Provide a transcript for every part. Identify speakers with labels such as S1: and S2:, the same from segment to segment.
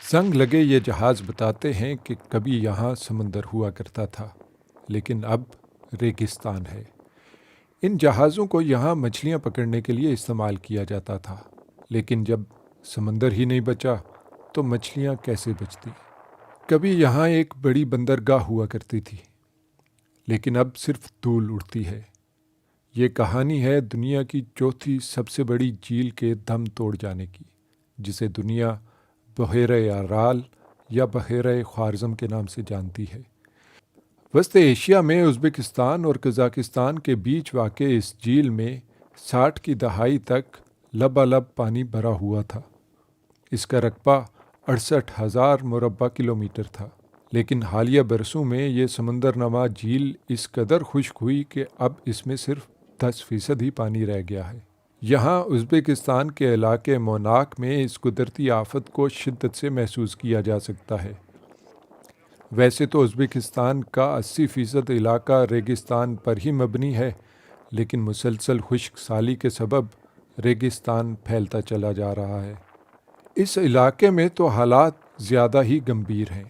S1: زنگ لگے یہ جہاز بتاتے ہیں کہ کبھی یہاں سمندر ہوا کرتا تھا، لیکن اب ریگستان ہے۔ ان جہازوں کو یہاں مچھلیاں پکڑنے کے لیے استعمال کیا جاتا تھا، لیکن جب سمندر ہی نہیں بچا تو مچھلیاں کیسے بچتی؟ کبھی یہاں ایک بڑی بندرگاہ ہوا کرتی تھی، لیکن اب صرف دھول اڑتی ہے۔ یہ کہانی ہے دنیا کی چوتھی سب سے بڑی جھیل کے دم توڑ جانے کی، جسے دنیا بحیرہ ارال یا بحیرہ خوارزم کے نام سے جانتی ہے۔ وسط ایشیا میں ازبکستان اور قزاقستان کے بیچ واقع اس جھیل میں 60 کی دہائی تک لبالب پانی بھرا ہوا تھا۔ اس کا رقبہ 68,000 مربع کلومیٹر تھا، لیکن حالیہ برسوں میں یہ سمندر نما جھیل اس قدر خشک ہوئی کہ اب اس میں صرف 10% ہی پانی رہ گیا ہے۔ یہاں ازبکستان کے علاقے موناک میں اس قدرتی آفت کو شدت سے محسوس کیا جا سکتا ہے۔ ویسے تو ازبکستان کا 80% علاقہ ریگستان پر ہی مبنی ہے، لیکن مسلسل خشک سالی کے سبب ریگستان پھیلتا چلا جا رہا ہے۔ اس علاقے میں تو حالات زیادہ ہی گمبھیر ہیں۔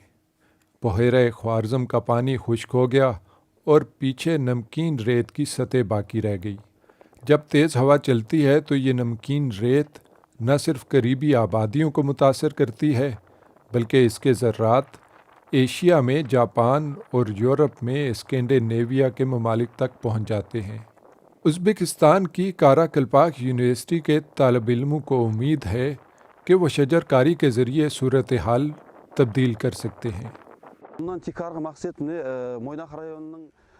S1: بحیرہ خوارزم کا پانی خشک ہو گیا اور پیچھے نمکین ریت کی سطح باقی رہ گئی۔ جب تیز ہوا چلتی ہے تو یہ نمکین ریت نہ صرف قریبی آبادیوں کو متاثر کرتی ہے، بلکہ اس کے ذرات ایشیا میں جاپان اور یورپ میں اسکینڈینیویا کے ممالک تک پہنچ جاتے ہیں۔ ازبکستان کی کارا کلپاک یونیورسٹی کے طالب علموں کو امید ہے کہ وہ شجر کاری کے ذریعے صورتحال تبدیل کر سکتے ہیں۔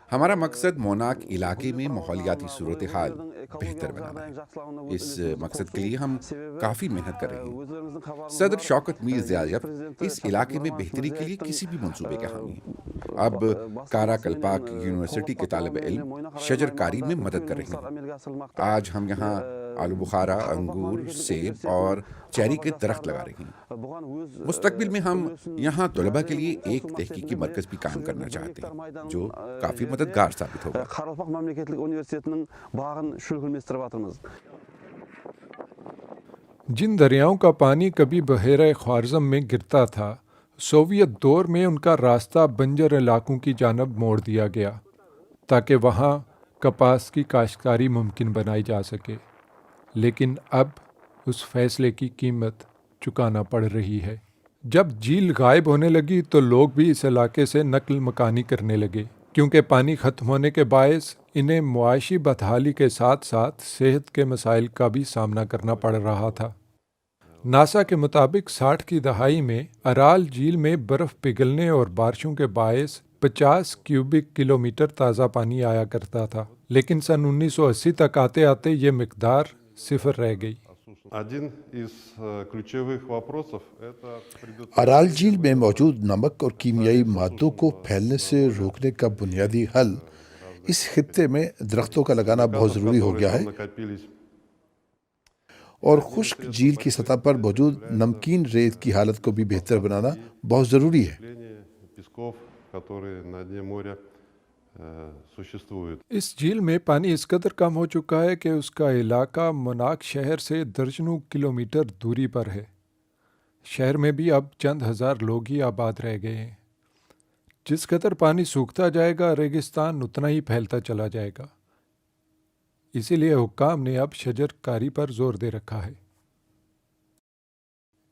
S2: ہمارا مقصد موناک علاقے میں ماحولیاتی صورتحال بہتر بنانا ہے۔ اس مقصد کے لیے ہم کافی محنت کر رہے ہیں۔ صدر شوکت میر زیایف اس علاقے میں بہتری کے لیے کسی بھی منصوبے کا حامی ہیں۔ اب کارا کلپاک یونیورسٹی کے طالب علم شجر کاری میں مدد کر رہے ہیں۔ آج ہم یہاں آلو بخارا، انگور، سیب اور چیری کے درخت لگا رہے ہیں۔ مستقبل میں ہم یہاں طلباء کے لیے ایک تحقیقی مرکز بھی قائم کرنا چاہتے ہیں، جو کافی مددگار ثابت ہوگا۔
S1: جن دریاؤں کا پانی کبھی بحیرہ خوارزم میں گرتا تھا، سوویت دور میں ان کا راستہ بنجر علاقوں کی جانب موڑ دیا گیا تاکہ وہاں کپاس کی کاشتکاری ممکن بنائی جا سکے، لیکن اب اس فیصلے کی قیمت چکانا پڑ رہی ہے۔ جب جھیل غائب ہونے لگی تو لوگ بھی اس علاقے سے نقل مکانی کرنے لگے، کیونکہ پانی ختم ہونے کے باعث انہیں معاشی بدحالی کے ساتھ ساتھ صحت کے مسائل کا بھی سامنا کرنا پڑ رہا تھا۔ ناسا کے مطابق 60 کی دہائی میں ارال جھیل میں برف پگھلنے اور بارشوں کے باعث 50 کیوبک کلومیٹر تازہ پانی آیا کرتا تھا، لیکن سن 1980 تک آتے آتے یہ مقدار صفر رہ گئی۔
S3: ارال جھیل میں موجود نمک اور کیمیائی مادوں کو پھیلنے سے روکنے کا بنیادی حل اس خطے میں درختوں کا لگانا بہت ضروری ہو گیا ہے، اور خشک جھیل کی سطح پر موجود نمکین ریت کی حالت کو بھی بہتر بنانا بہت ضروری ہے۔
S1: اس جھیل میں پانی اس قدر کم ہو چکا ہے کہ اس کا علاقہ موناک شہر سے درجنوں کلومیٹر دوری پر ہے۔ شہر میں بھی اب چند ہزار لوگ ہی آباد رہ گئے ہیں۔ جس قدر پانی سوکھتا جائے گا، ریگستان اتنا ہی پھیلتا چلا جائے گا۔ اسی لیے حکام نے اب شجر کاری پر زور دے رکھا ہے۔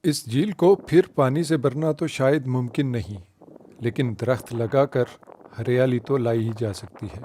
S1: اس جھیل کو پھر پانی سے بھرنا تو شاید ممکن نہیں، لیکن درخت لگا کر ہریالی تو لائی ہی جا سکتی ہے۔